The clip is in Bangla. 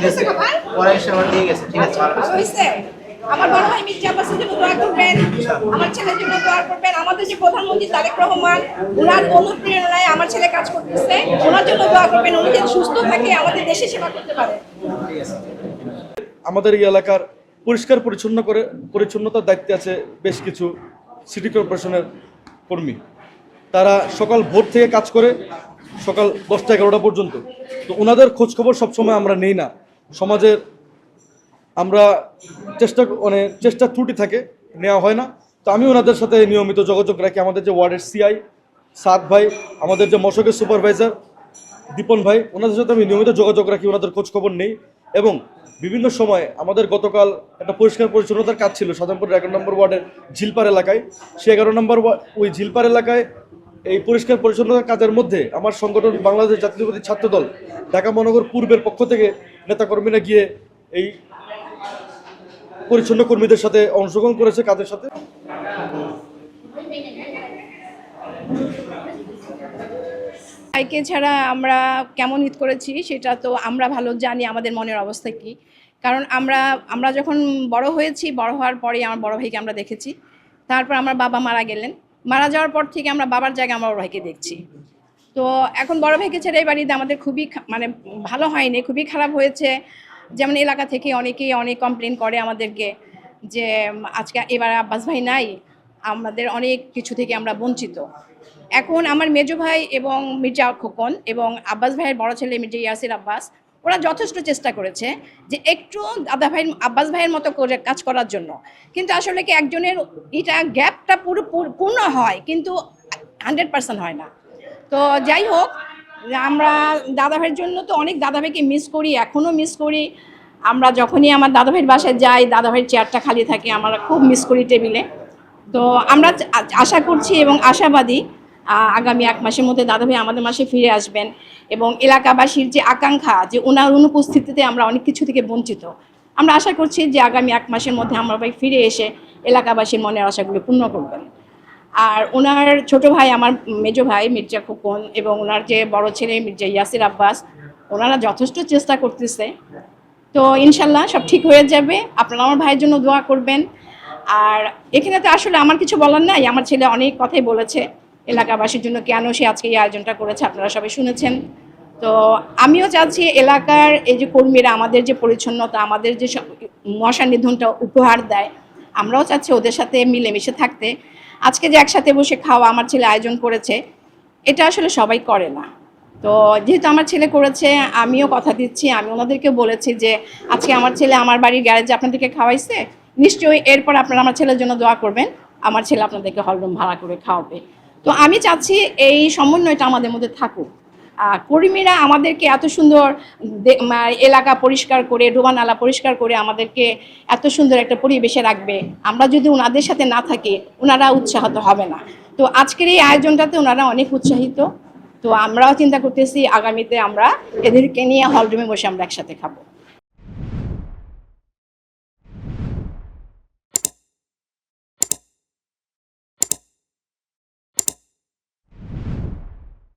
দিয়েছে পরে এসে আবার দিয়ে গেছে। ঠিক আছে, ভালো হয়েছে। আমার বড় ভাই মির্জা আব্বাসের জন্য দোয়া করবেন, আমার ছেলের জন্য দোয়া করবেন। আমাদের যে প্রধানমন্ত্রী তারেক রহমান, ওনার অনুপ্রেরণায় আমার ছেলে কাজ করতেছে, ওনার জন্য দোয়া করবেন, উনি যেন সুস্থ থাকে, আমাদের দেশে সেবা করতে পারে। আমাদের এই এলাকার পরিষ্কার পরিচ্ছন্নতার দায়িত্বে আছে বেশ কিছু সিটি কর্পোরেশনের কর্মী। তারা সকাল ভোর থেকে কাজ করে সকাল 10টা-11টা পর্যন্ত। তো ওনাদের খোঁজখবর সবসময় আমরা নেই না। সমাজের আমরা চেষ্টা ত্রুটি থাকে, নেওয়া হয় না। তো আমি ওনাদের সাথে নিয়মিত যোগাযোগ রাখি। আমাদের যে ওয়ার্ডের সিআই সাদ ভাই, আমাদের যে মশকের সুপারভাইজার দীপন ভাই, ওনাদের সাথে আমি নিয়মিত যোগাযোগ রাখি, ওনাদের খোঁজখবর নেই। এবং বিভিন্ন সময় আমাদের গতকাল একটা পরিষ্কার পরিচ্ছন্নতার কাজ ছিল সাধারণপুরের 11 নম্বর ওয়ার্ডের ঝিলপার এলাকায়। সেই 11 নম্বর ওই ঝিলপার এলাকায় এই পরিষ্কার পরিচ্ছন্নতার কাজের মধ্যে আমার সংগঠন বাংলাদেশ জাতীয়তাবাদী ছাত্রদল ঢাকা মহানগর পূর্বের পক্ষ থেকে নেতাকর্মীরা গিয়ে এই পরিচ্ছন্ন কর্মীদের সাথে অংশগ্রহণ করেছে কাজের সাথে। ভাইকে ছাড়া আমরা কেমন ঈদ করেছি সেটা তো আমরা ভালো জানি, আমাদের মনের অবস্থা কি। কারণ আমরা যখন বড় হয়েছি, বড় হওয়ার পরে আমার বড় ভাইকে আমরা দেখেছি। তারপর আমার বাবা মারা গেলেন, মারা যাওয়ার পর থেকে আমরা বাবার জায়গায় আমার বড় ভাইকে দেখছি। তো এখন বড় ভাইকে ছেড়ে এই বাড়িতে আমাদের খুবই মানে ভালো হয়নি, খুবই খারাপ হয়েছে। যেমন এলাকা থেকে অনেকেই অনেক কমপ্লেন করে আমাদেরকে যে আজকে এবার আব্বাস ভাই নাই, আমাদের অনেক কিছু থেকে আমরা বঞ্চিত। এখন আমার মেজো ভাই এবং মির্জা খোকন এবং আব্বাস ভাইয়ের বড় ছেলে মির্জা ইয়াসির আব্বাস, ওরা যথেষ্ট চেষ্টা করেছে যে একটু দাদা ভাই আব্বাস ভাইয়ের মতো করে কাজ করার জন্য। কিন্তু আসলে কি একজনের এটা গ্যাপটা পূর্ণ হয়, কিন্তু 100% হয় না। তো যাই হোক, আমরা দাদা ভাইয়ের জন্য তো অনেক দাদা ভাইকে মিস করি, এখনও মিস করি। আমরা যখনই আমার দাদা ভাইয়ের বাসায় যাই, দাদা ভাইয়ের চেয়ারটা খালি থাকে, আমরা খুব মিস করি টেবিলে। তো আমরা আশা করছি এবং আশাবাদী আগামী 1 মাসের মধ্যে দাদা ভাই আমাদের মাসে ফিরে আসবেন। এবং এলাকাবাসীর যে আকাঙ্ক্ষা যে ওনার অনুপস্থিতিতে আমরা অনেক কিছু থেকে বঞ্চিত, আমরা আশা করছি যে আগামী 1 মাসের মধ্যে আমার ভাই ফিরে এসে এলাকাবাসীর মনের আশাগুলো পূর্ণ করবেন। আর ওনার ছোট ভাই আমার মেজো ভাই মির্জা খোকন এবং ওনার যে বড় ছেলে মির্জা ইয়াসির আব্বাস, ওনারা যথেষ্ট চেষ্টা করতেছে। তো ইনশাল্লাহ সব ঠিক হয়ে যাবে। আপনারা আমার ভাইয়ের জন্য দোয়া করবেন। আর এখানে তো আসলে আমার কিছু বলার নাই, আমার ছেলে অনেক কথাই বলেছে এলাকাবাসীর জন্য কেন সে আজকে এই আয়োজনটা করেছে, আপনারা সবাই শুনেছেন। তো আমিও চাচ্ছি এলাকার এই যে কর্মীরা আমাদের যে পরিচ্ছন্নতা, আমাদের যে মশা নিধনটা উপহার দেয়, আমরাও চাচ্ছি ওদের সাথে মিলেমিশে থাকতে। আজকে যে একসাথে বসে খাওয়া আমার ছেলে আয়োজন করেছে, এটা আসলে সবাই করে না। তো যেহেতু আমার ছেলে করেছে, আমিও কথা দিচ্ছি, আমি ওনাদেরকে বলেছি যে আজকে আমার ছেলে আমার বাড়ির গ্যারেজে আপনাদেরকে খাওয়াইছে, নিশ্চয়ই এরপর আপনারা আমার ছেলের জন্য দোয়া করবেন, আমার ছেলে আপনাদেরকে হলরুম ভাড়া করে খাওয়াবে। তো আমি চাচ্ছি এই সমন্বয়টা আমাদের মধ্যে থাকুক। কর্মীরা আমাদেরকে এত সুন্দর এলাকা পরিষ্কার করে, ডোবানালা পরিষ্কার করে আমাদেরকে এত সুন্দর একটা পরিবেশে রাখবে, আমরা যদি ওনাদের সাথে না থাকি ওনারা উৎসাহিত হবে না। তো আজকের এই আয়োজনটাতে ওনারা অনেক উৎসাহিত। তো আমরাও চিন্তা করতেছি আগামীতে আমরা এদেরকে নিয়ে হলরুমে বসে আমরা একসাথে খাবো।